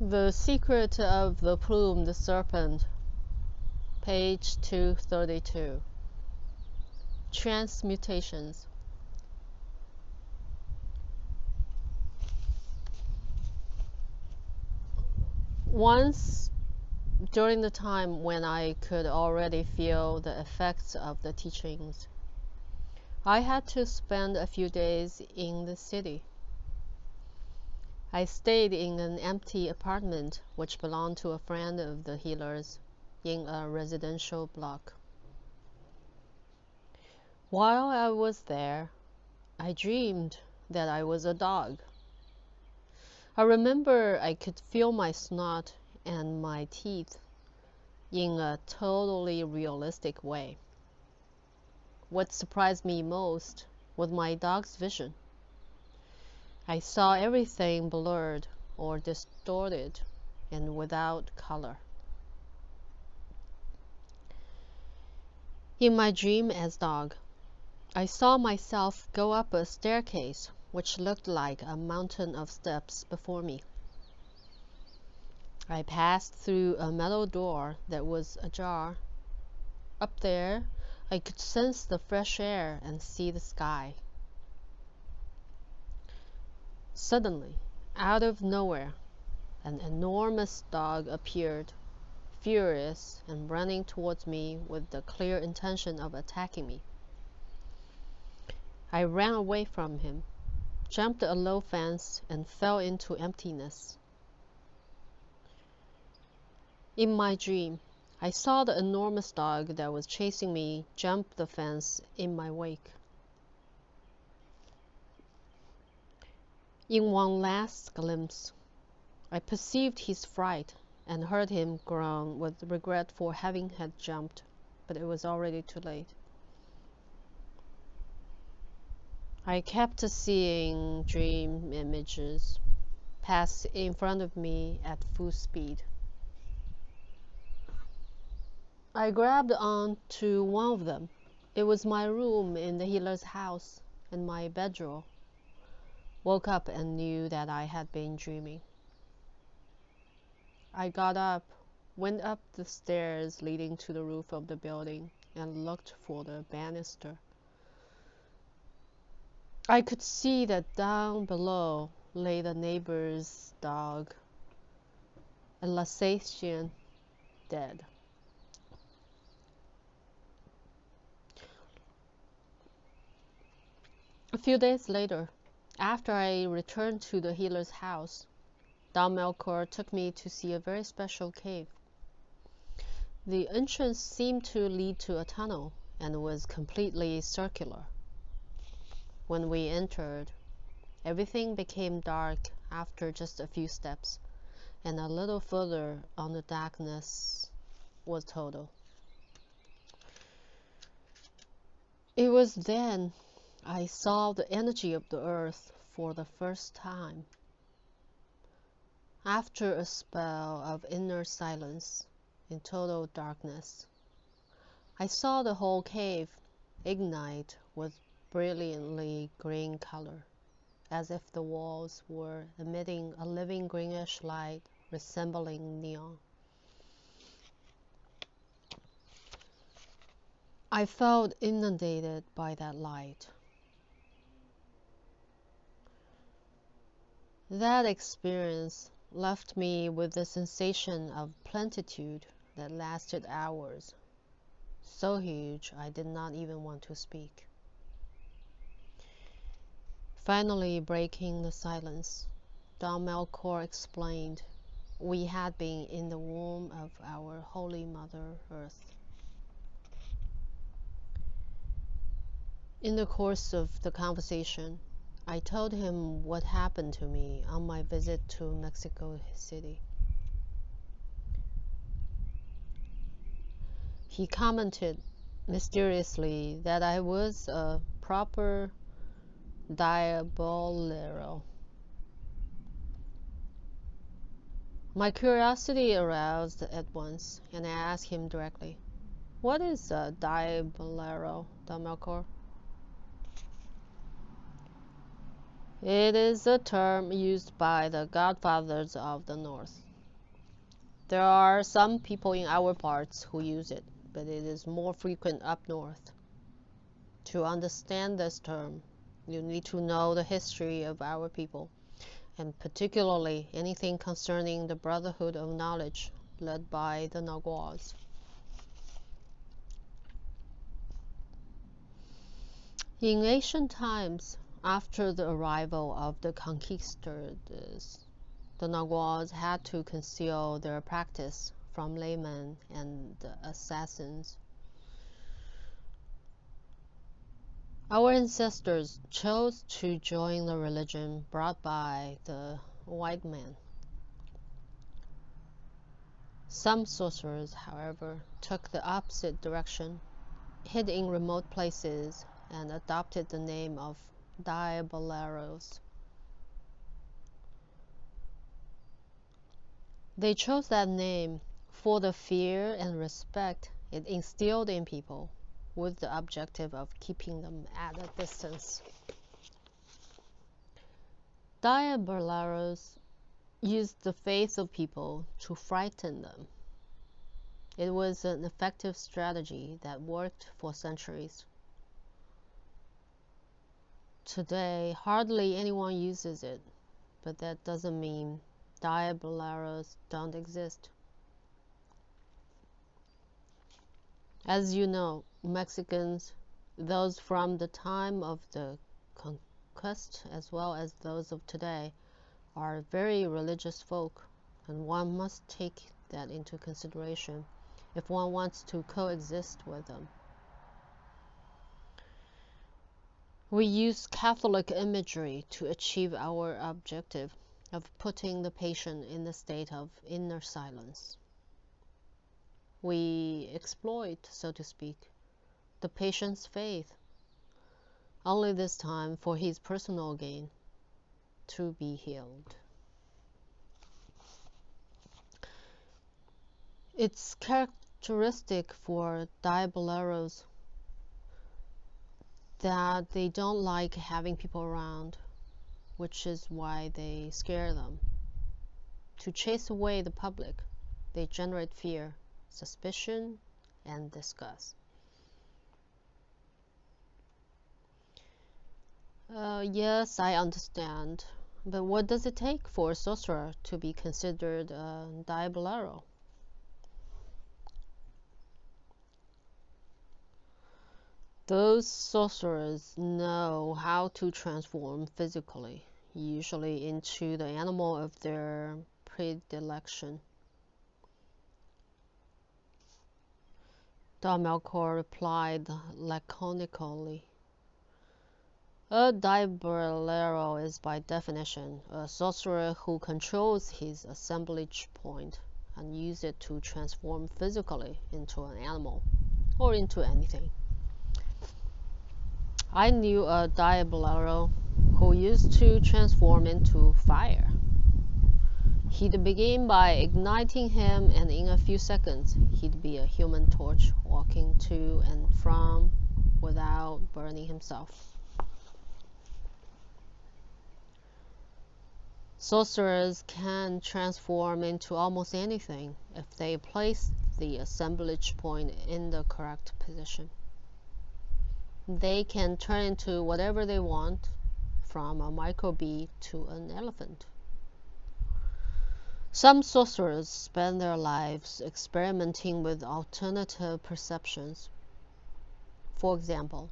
The Secret of the Plumed Serpent, page 232. Transmutations. Once, during the time when I could already feel the effects of the teachings, I had to spend a few days in the city. I stayed in an empty apartment which belonged to a friend of the healer's in a residential block. While I was there, I dreamed that I was a dog. I remember I could feel my snot and my teeth in a totally realistic way. What surprised me most was my dog's vision. I saw everything blurred or distorted and without color. In my dream as dog, I saw myself go up a staircase which looked like a mountain of steps before me. I passed through a metal door that was ajar. Up there, I could sense the fresh air and see the sky. Suddenly, out of nowhere, an enormous dog appeared, furious and running towards me with the clear intention of attacking me. I ran away from him, jumped a low fence, and fell into emptiness. In my dream, I saw the enormous dog that was chasing me jump the fence in my wake. In one last glimpse, I perceived his fright and heard him groan with regret for having had jumped, but it was already too late. I kept seeing dream images pass in front of me at full speed. I grabbed on to one of them. It was my room in the healer's house and my bedroll. Woke up and knew that I had been dreaming. I got up, went up the stairs leading to the roof of the building, and looked for the banister. I could see that down below lay the neighbor's dog, Alsatian, dead. A few days later, after I returned to the healer's house, Don Melchior took me to see a very special cave. The entrance seemed to lead to a tunnel and was completely circular. When we entered, everything became dark after just a few steps, and a little further on the darkness was total. It was then I saw the energy of the earth for the first time. After a spell of inner silence in total darkness, I saw the whole cave ignite with brilliantly green color, as if the walls were emitting a living greenish light resembling neon. I felt inundated by that light. That experience left me with a sensation of plenitude that lasted hours, so huge I did not even want to speak. Finally, breaking the silence, Don Melchior explained, we had been in the womb of our Holy Mother Earth. In the course of the conversation, I told him what happened to me on my visit to Mexico City. He commented mysteriously that I was a proper diabolero. My curiosity aroused at once, and I asked him directly, what is a diabolero, Don Melchior? It is a term used by the godfathers of the North. There are some people in our parts who use it, but it is more frequent up north. To understand this term, you need to know the history of our people, and particularly anything concerning the Brotherhood of Knowledge led by the Naguals. In ancient times, after the arrival of the conquistadors, the Naguals had to conceal their practice from laymen and assassins. Our ancestors chose to join the religion brought by the white man. Some sorcerers, however, took the opposite direction, hid in remote places, and adopted the name of diableros. They chose that name for the fear and respect it instilled in people, with the objective of keeping them at a distance. Diableros used the faith of people to frighten them. It was an effective strategy that worked for centuries. Today, hardly anyone uses it, but that doesn't mean diableros don't exist. As you know, Mexicans, those from the time of the conquest as well as those of today, are very religious folk, and one must take that into consideration if one wants to coexist with them. We use Catholic imagery to achieve our objective of putting the patient in a state of inner silence. We exploit, so to speak, the patient's faith, only this time for his personal gain, to be healed. It's characteristic for diableros that they don't like having people around, which is why they scare them. To chase away the public, they generate fear, suspicion, and disgust. Yes, I understand. But what does it take for a sorcerer to be considered a diabolero? Those sorcerers know how to transform physically, usually into the animal of their predilection. Don Melchor replied laconically. A diabolero is by definition a sorcerer who controls his assemblage point and uses it to transform physically into an animal or into anything. I knew a diabolero who used to transform into fire. He'd begin by igniting him, and in a few seconds he'd be a human torch walking to and from without burning himself. Sorcerers can transform into almost anything if they place the assemblage point in the correct position. They can turn into whatever they want, from a microbee to an elephant. Some sorcerers spend their lives experimenting with alternative perceptions. For example,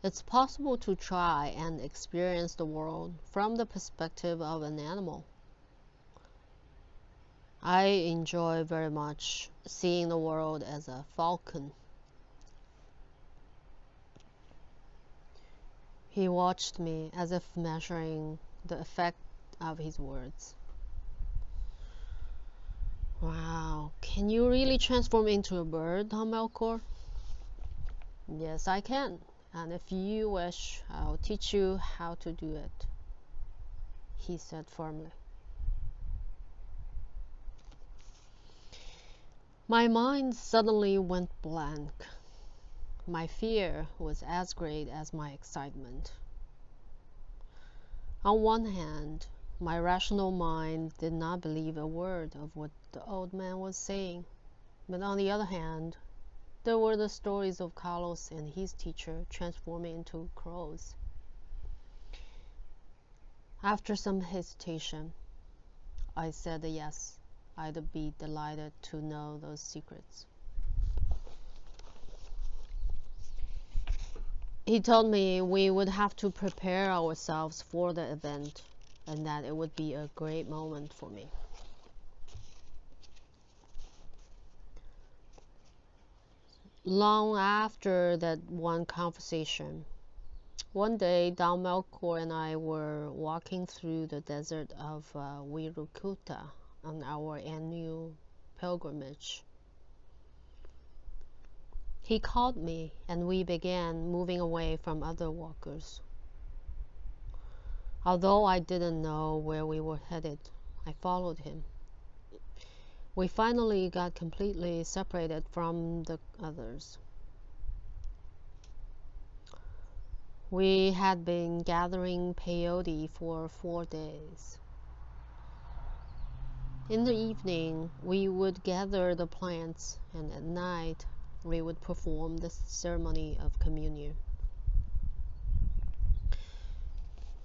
it's possible to try and experience the world from the perspective of an animal. I enjoy very much seeing the world as a falcon. He watched me as if measuring the effect of his words. Wow, can you really transform into a bird, Don Melchor? Yes, I can, and if you wish, I'll teach you how to do it, he said firmly. My mind suddenly went blank. My fear was as great as my excitement. On one hand, My rational mind did not believe a word of what the old man was saying. But on the other hand, there were the stories of Carlos and his teacher transforming into crows. After some hesitation, I said yes, I'd be delighted to know those secrets. He told me we would have to prepare ourselves for the event and that it would be a great moment for me. Long after that one conversation, one day Don Melchor and I were walking through the desert of Wirukuta on our annual pilgrimage. He called me and we began moving away from other walkers. Although I didn't know where we were headed, I followed him. We finally got completely separated from the others. We had been gathering peyote for 4 days. In the evening, we would gather the plants, and at night, we would perform the ceremony of communion.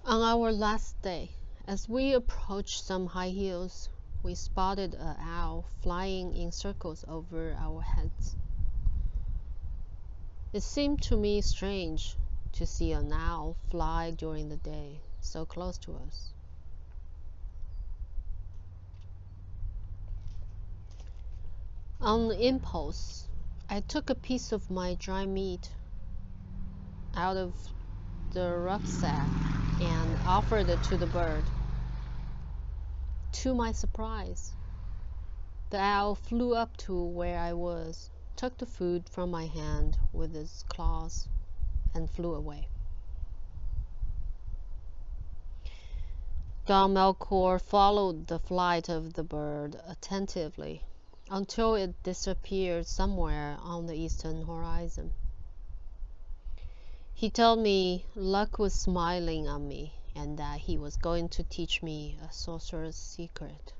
On our last day, as we approached some high hills, we spotted an owl flying in circles over our heads. It seemed to me strange to see an owl fly during the day, so close to us. On impulse, I took a piece of my dry meat out of the rucksack and offered it to the bird. To my surprise, the owl flew up to where I was, took the food from my hand with its claws, and flew away. Don Melchor followed the flight of the bird attentively until it disappeared somewhere on the eastern horizon. He told me luck was smiling on me and that he was going to teach me a sorcerer's secret.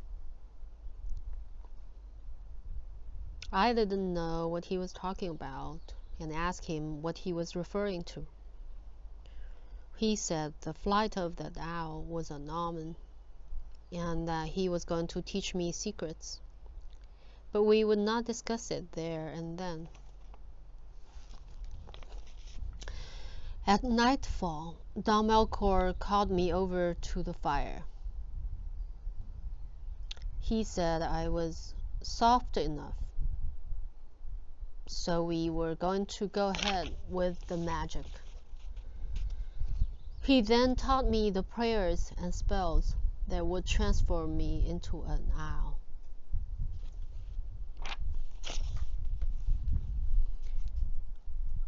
I didn't know what he was talking about and asked him what he was referring to. He said the flight of that owl was an omen and that he was going to teach me secrets, but we would not discuss it there and then. At nightfall, Don Melchor called me over to the fire. He said I was soft enough, so we were going to go ahead with the magic. He then taught me the prayers and spells that would transform me into an owl.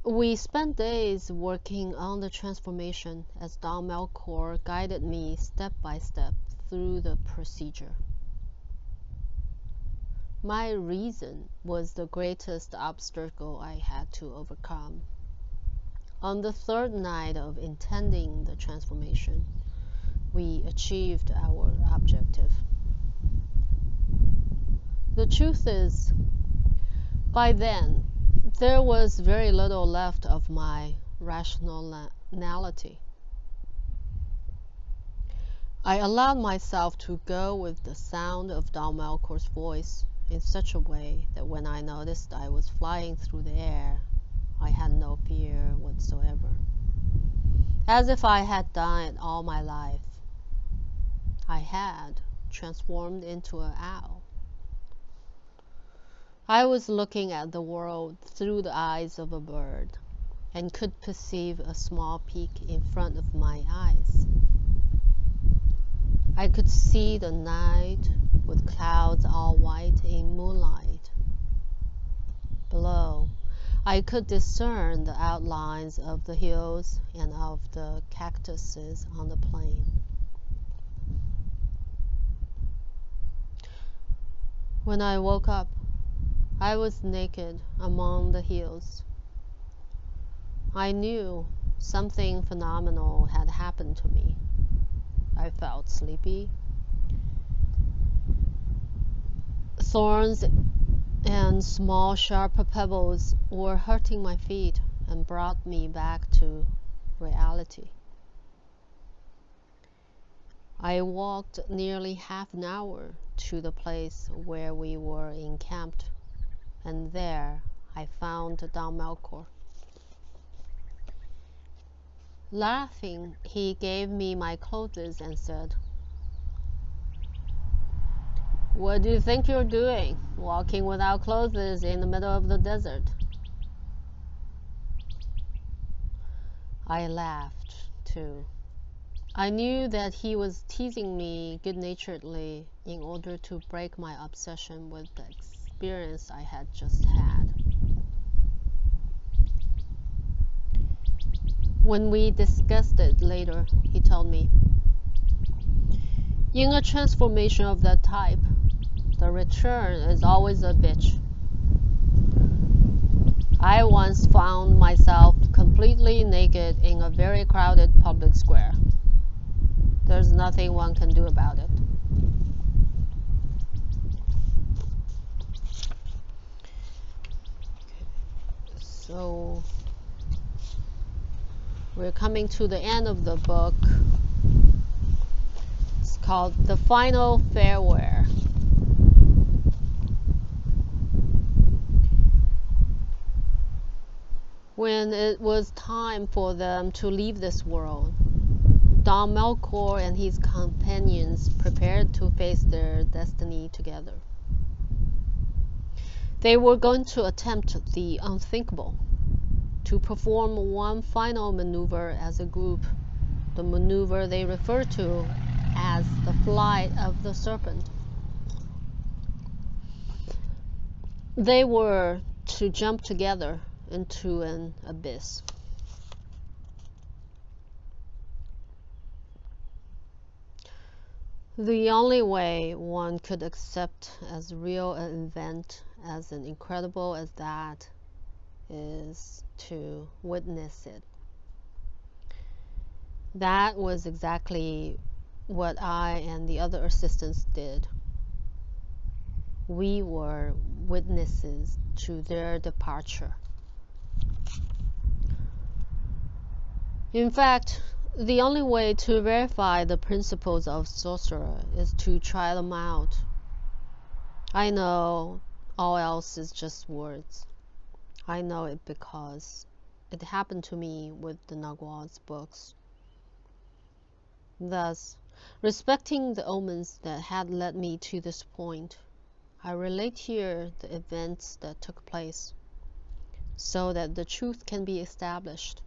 We spent days working on the transformation as Don Melchor guided me step by step through the procedure. My reason was the greatest obstacle I had to overcome. On the third night of intending the transformation, we achieved our objective. The truth is, by then, there was very little left of my rationality. I allowed myself to go with the sound of Don Melchor's voice in such a way that when I noticed I was flying through the air, I had no fear whatsoever, as if I had done it all my life. I had transformed into an owl. I was looking at the world through the eyes of a bird and could perceive a small peak in front of my eyes. I could see the night with clouds all white in moonlight. Below, I could discern the outlines of the hills and of the cactuses on the plain. When I woke up, I was naked among the hills. I knew something phenomenal had happened to me. I felt sleepy. Thorns and small sharp pebbles were hurting my feet and brought me back to reality. I walked nearly half an hour to the place where we were encamped, and there I found Don Melchior. Laughing, he gave me my clothes and said, "What do you think you're doing, walking without clothes in the middle of the desert?" I laughed, too. I knew that he was teasing me good-naturedly in order to break my obsession with the experience I had just had. When we discussed it later, he told me, "In a transformation of that type, the return is always a bitch. I once found myself completely naked in a very crowded public square. There's nothing one can do about it." So we're coming to the end of the book. It's called The Final Farewell. When it was time for them to leave this world, Don Melchior and his companions prepared to face their destiny together. They were going to attempt the unthinkable, to perform one final maneuver as a group, the maneuver they referred to as the flight of the serpent. They were to jump together into an abyss. The only way one could accept as real an event as incredible as that is to witness it. That was exactly what I and the other assistants did. We were witnesses to their departure. In fact, the only way to verify the principles of sorcerer is to try them out. I know all else is just words. I know it because it happened to me with the Nagual's books. Thus, respecting the omens that had led me to this point, I relate here the events that took place, so that the truth can be established.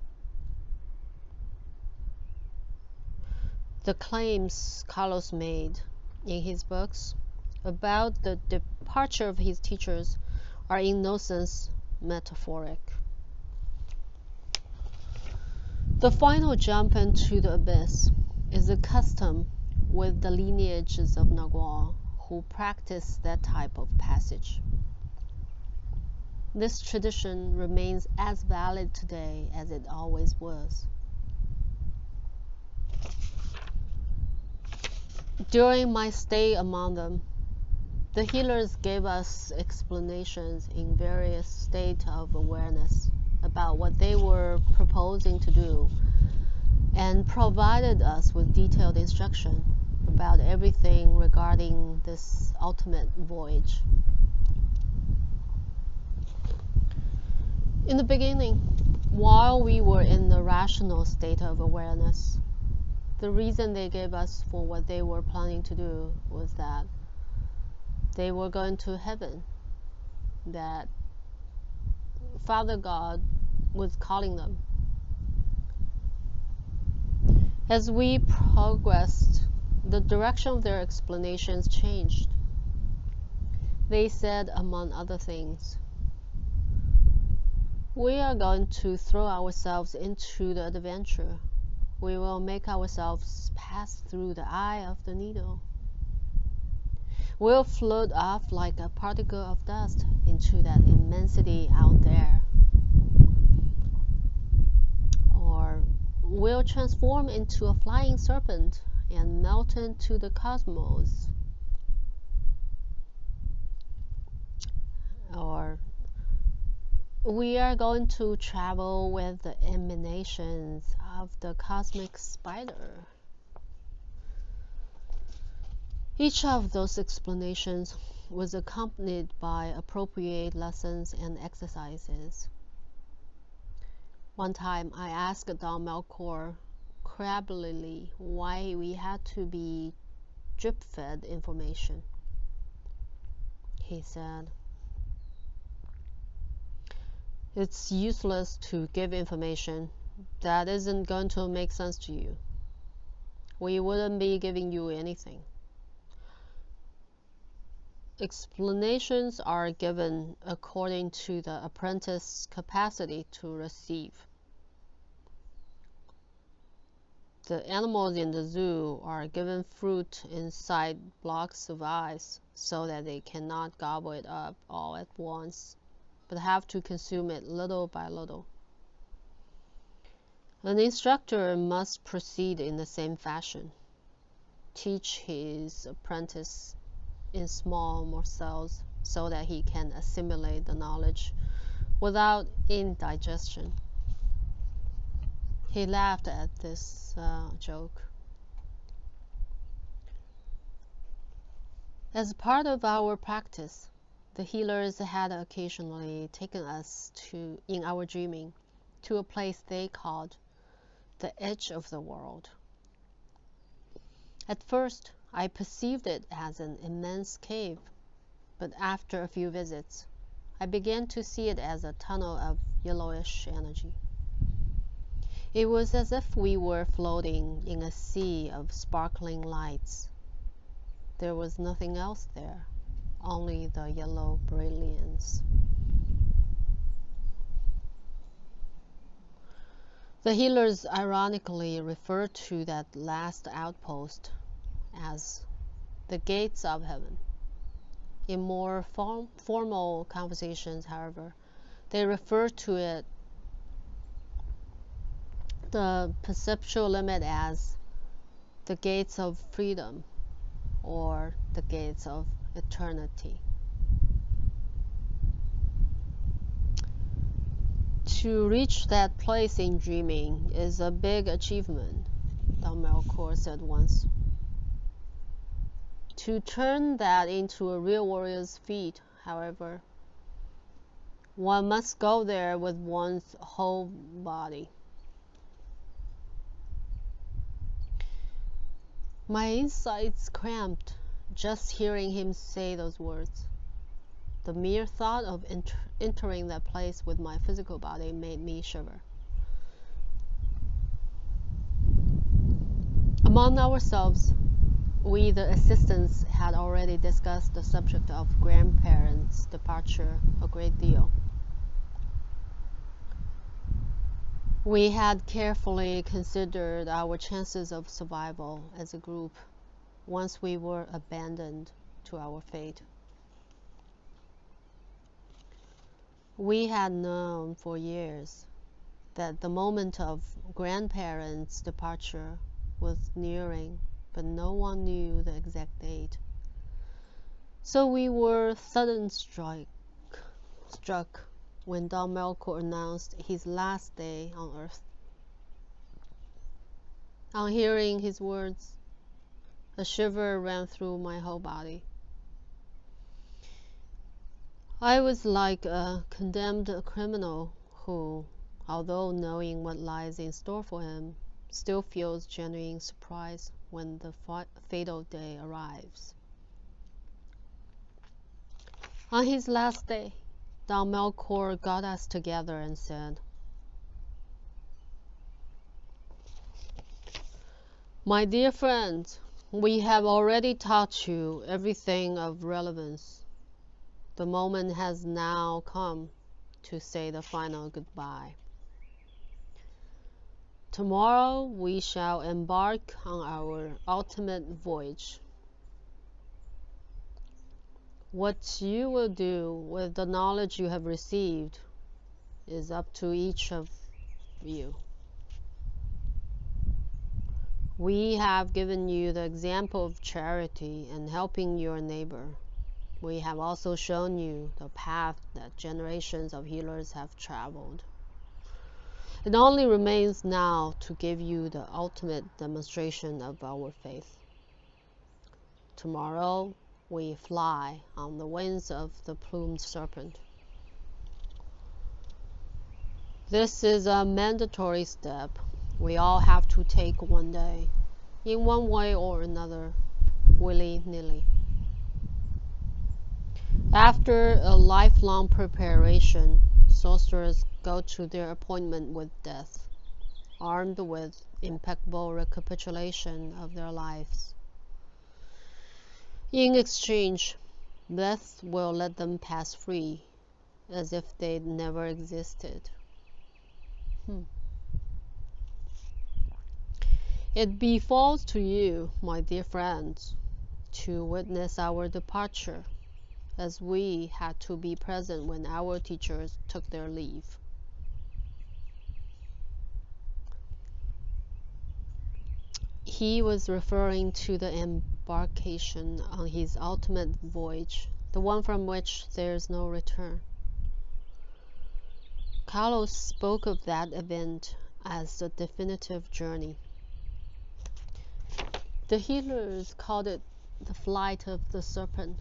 The claims Carlos made in his books about the departure of his teachers are in no sense metaphoric. The final jump into the abyss is a custom with the lineages of Nagual who practice that type of passage. This tradition remains as valid today as it always was. During my stay among them, the healers gave us explanations in various states of awareness about what they were proposing to do, and provided us with detailed instruction about everything regarding this ultimate voyage. In the beginning, while we were in the rational state of awareness, the reason they gave us for what they were planning to do was that they were going to heaven, that Father God was calling them. As we progressed, the direction of their explanations changed. They said, among other things, "We are going to throw ourselves into the adventure. We will make ourselves pass through the eye of the needle. We'll float off like a particle of dust into that immensity out there. Or we'll transform into a flying serpent and melt into the cosmos. Or we are going to travel with the emanations of the cosmic spider. Each of those explanations was accompanied by appropriate lessons and exercises. One time I asked Don Melchior crabbily why we had to be drip-fed information. He said, "It's useless to give information that isn't going to make sense to you. We wouldn't be giving you anything. Explanations are given according to the apprentice's capacity to receive. The animals in the zoo are given fruit inside blocks of ice so that they cannot gobble it up all at once, but have to consume it little by little. An instructor must proceed in the same fashion, teach his apprentice in small morsels so that he can assimilate the knowledge without indigestion." He laughed at this joke. As part of our practice, the healers had occasionally taken us in our dreaming to a place they called the edge of the world. At first, I perceived it as an immense cave, but after a few visits, I began to see it as a tunnel of yellowish energy. It was as if we were floating in a sea of sparkling lights. There was nothing else there, only the yellow brilliance. The healers ironically referred to that last outpost as the gates of heaven. In more formal conversations, however, they refer to it, the perceptual limit, as the gates of freedom or the gates of eternity. To reach that place in dreaming is a big achievement, Don Melchior said once. To turn that into a real warrior's feat, however, one must go there with one's whole body. My insides cramped just hearing him say those words. The mere thought of entering that place with my physical body made me shiver. Among ourselves, we, the assistants, had already discussed the subject of grandparents' departure a great deal. We had carefully considered our chances of survival as a group once we were abandoned to our fate. We had known for years that the moment of grandparents' departure was nearing, but no one knew the exact date. So we were suddenly struck when Don Melchior announced his last day on earth. On hearing his words, a shiver ran through my whole body. I was like a condemned criminal who, although knowing what lies in store for him, still feels genuine surprise when the fatal day arrives. On his last day, Don Melchior got us together and said, "My dear friends, we have already taught you everything of relevance. The moment has now come to say the final goodbye. Tomorrow we shall embark on our ultimate voyage. What you will do with the knowledge you have received is up to each of you. We have given you the example of charity and helping your neighbor. We have also shown you the path that generations of healers have traveled. It only remains now to give you the ultimate demonstration of our faith. Tomorrow, we fly on the wings of the plumed serpent. This is a mandatory step we all have to take one day, in one way or another, willy-nilly. After a lifelong preparation, sorcerers go to their appointment with death, armed with impeccable recapitulation of their lives. In exchange, death will let them pass free, as if they'd never existed. It befalls to you, my dear friends, to witness our departure, as we had to be present when our teachers took their leave. He was referring to the embarkation on his ultimate voyage, the one from which there is no return. Carlos spoke of that event as the definitive journey. The healers called it the flight of the serpent.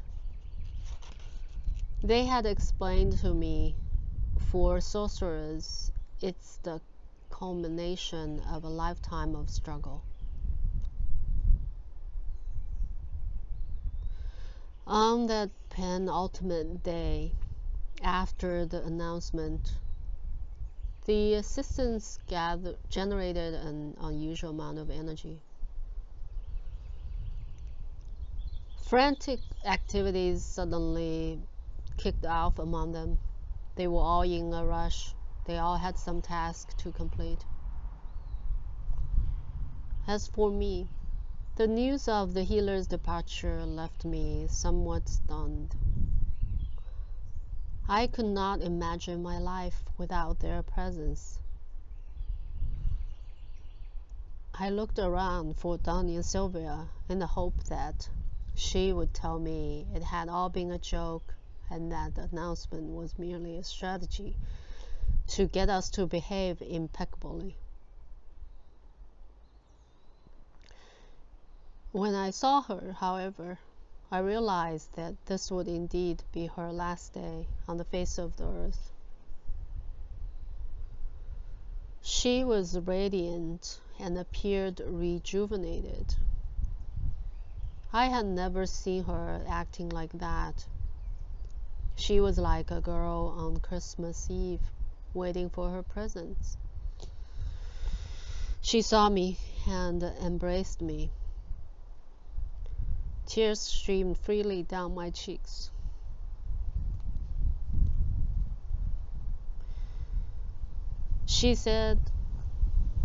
They had explained to me, for sorcerers, it's the culmination of a lifetime of struggle. On that penultimate day, after the announcement, the assistants generated an unusual amount of energy. Frantic activities suddenly kicked off among them. They were all in a rush. They all had some task to complete. As for me, the news of the healer's departure left me somewhat stunned. I could not imagine my life without their presence. I looked around for Donnie and Sylvia in the hope that she would tell me it had all been a joke and that the announcement was merely a strategy to get us to behave impeccably. When I saw her, however, I realized that this would indeed be her last day on the face of the earth. She was radiant and appeared rejuvenated. I had never seen her acting like that. She was like a girl on Christmas Eve, waiting for her presents. She saw me and embraced me. Tears streamed freely down my cheeks. She said,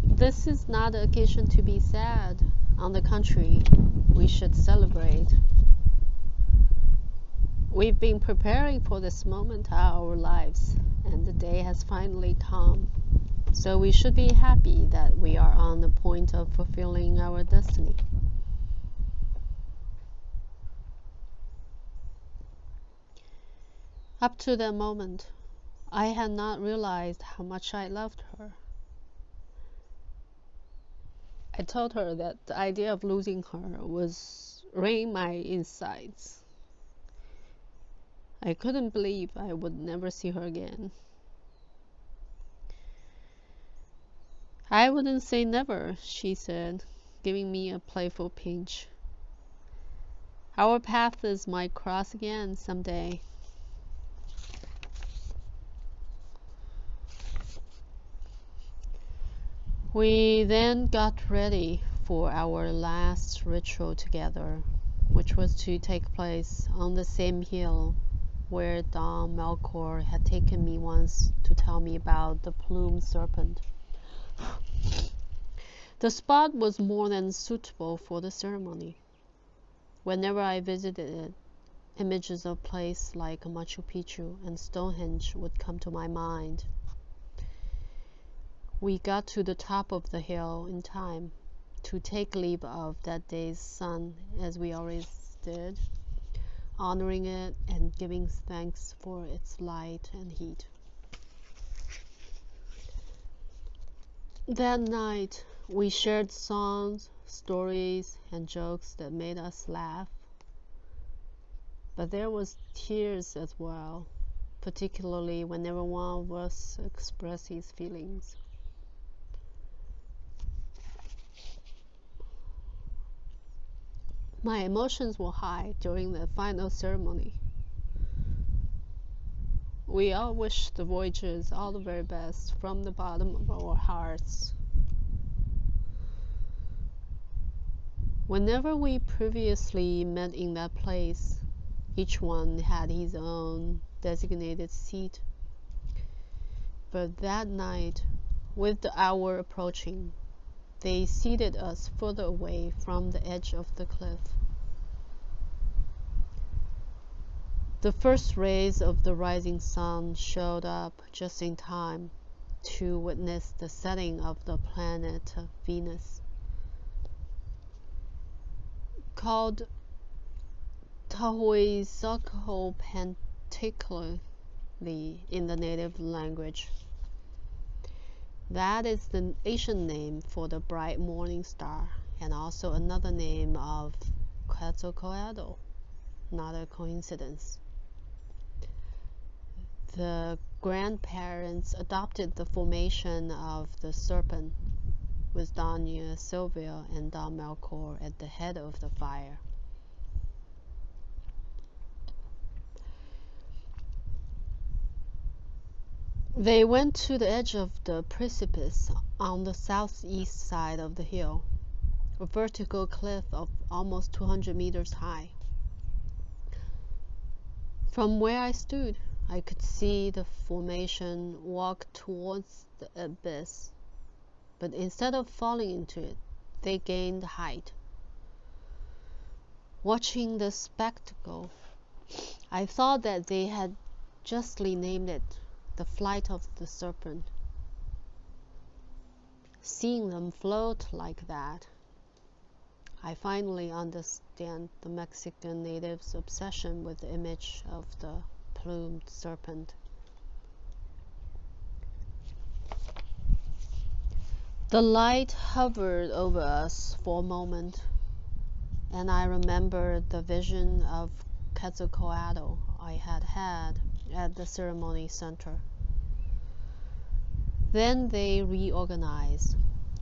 "This is not the occasion to be sad. On the contrary, we should celebrate. We've been preparing for this moment all our lives, and the day has finally come. So we should be happy that we are on the point of fulfilling our destiny." Up to that moment, I had not realized how much I loved her. I told her that the idea of losing her was wringing my insides. I couldn't believe I would never see her again. "I wouldn't say never," she said, giving me a playful pinch. "Our paths might cross again someday." We then got ready for our last ritual together, which was to take place on the same hill where Don Melchior had taken me once to tell me about the plumed serpent. The spot was more than suitable for the ceremony. Whenever I visited it, images of a place like Machu Picchu and Stonehenge would come to my mind. We got to the top of the hill in time, to take leave of that day's sun as we always did, honoring it and giving thanks for its light and heat. That night, we shared songs, stories, and jokes that made us laugh. But there was tears as well, particularly whenever one of us expressed his feelings. My emotions were high during the final ceremony. We all wished the voyagers all the very best from the bottom of our hearts. Whenever we previously met in that place, each one had his own designated seat. But that night, with the hour approaching, they seated us further away from the edge of the cliff. The first rays of the rising sun showed up just in time to witness the setting of the planet Venus, called Tehuizalcoatl in the native language. That is the ancient name for the bright morning star, and also another name of Quetzalcoatl. Not a coincidence. The grandparents adopted the formation of the serpent, with Doña Sylvia and Don Melchor at the head of the fire. They went to the edge of the precipice on the southeast side of the hill, a vertical cliff of almost 200 meters high. From where I stood, I could see the formation walk towards the abyss, but instead of falling into it, they gained height. Watching the spectacle, I thought that they had justly named it the flight of the serpent. Seeing them float like that, I finally understand the Mexican natives' obsession with the image of the plumed serpent. The light hovered over us for a moment, and I remembered the vision of Quetzalcoatl I had had at the ceremony center. Then they reorganized,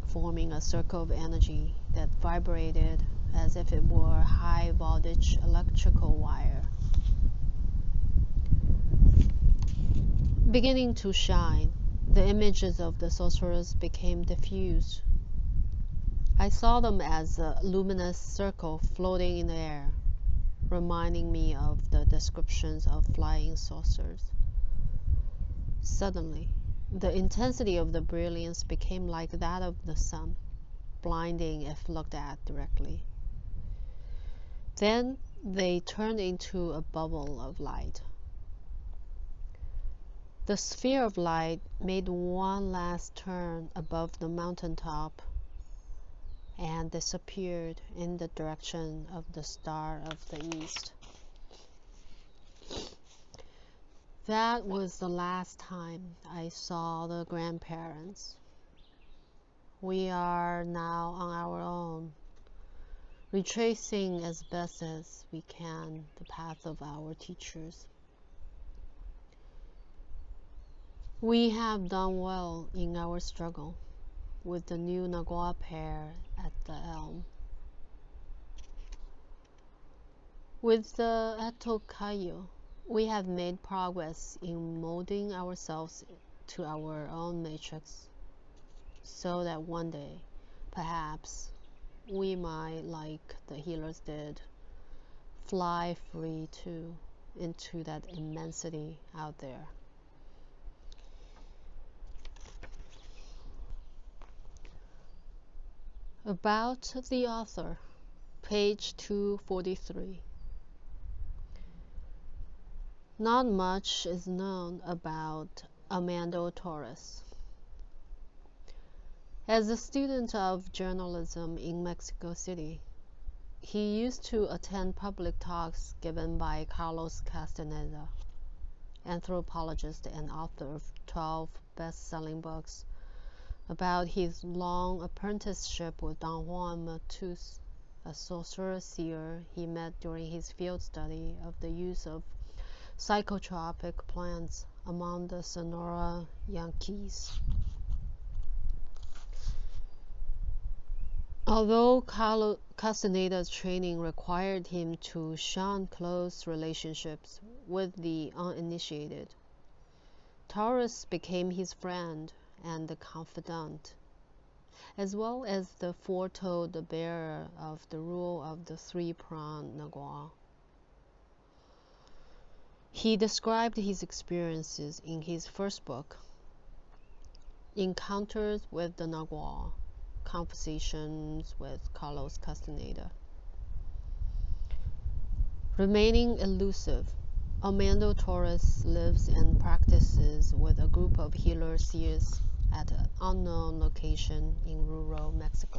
forming a circle of energy that vibrated as if it were high voltage electrical wire. Beginning to shine, the images of the sorcerers became diffused. I saw them as a luminous circle floating in the air, reminding me of the descriptions of flying saucers. Suddenly, the intensity of the brilliance became like that of the sun, blinding if looked at directly. Then they turned into a bubble of light. The sphere of light made one last turn above the mountaintop and disappeared in the direction of the star of the east. That was the last time I saw the grandparents. We are now on our own, retracing as best as we can the path of our teachers. We have done well in our struggle with the new Nagua pair at the elm. With the Atokayo, we have made progress in molding ourselves to our own matrix, so that one day, perhaps, we might, like the healers did, fly free too into that immensity out there. About the author, page 243. Not much is known about Armando Torres. As a student of journalism in Mexico City, he used to attend public talks given by Carlos Castaneda, anthropologist and author of 12 best-selling books, about his long apprenticeship with Don Juan Matus, a sorcerer he met during his field study of the use of psychotropic plants among the Sonora Yankees. Although Castaneda's training required him to shun close relationships with the uninitiated, Torres became his friend and confidant, as well as the foretold bearer of the rule of the three-pronged Nagual. He described his experiences in his first book, Encounters with the Nagual, Conversations with Carlos Castaneda. Remaining elusive, Armando Torres lives and practices with a group of healer seers at an unknown location in rural Mexico.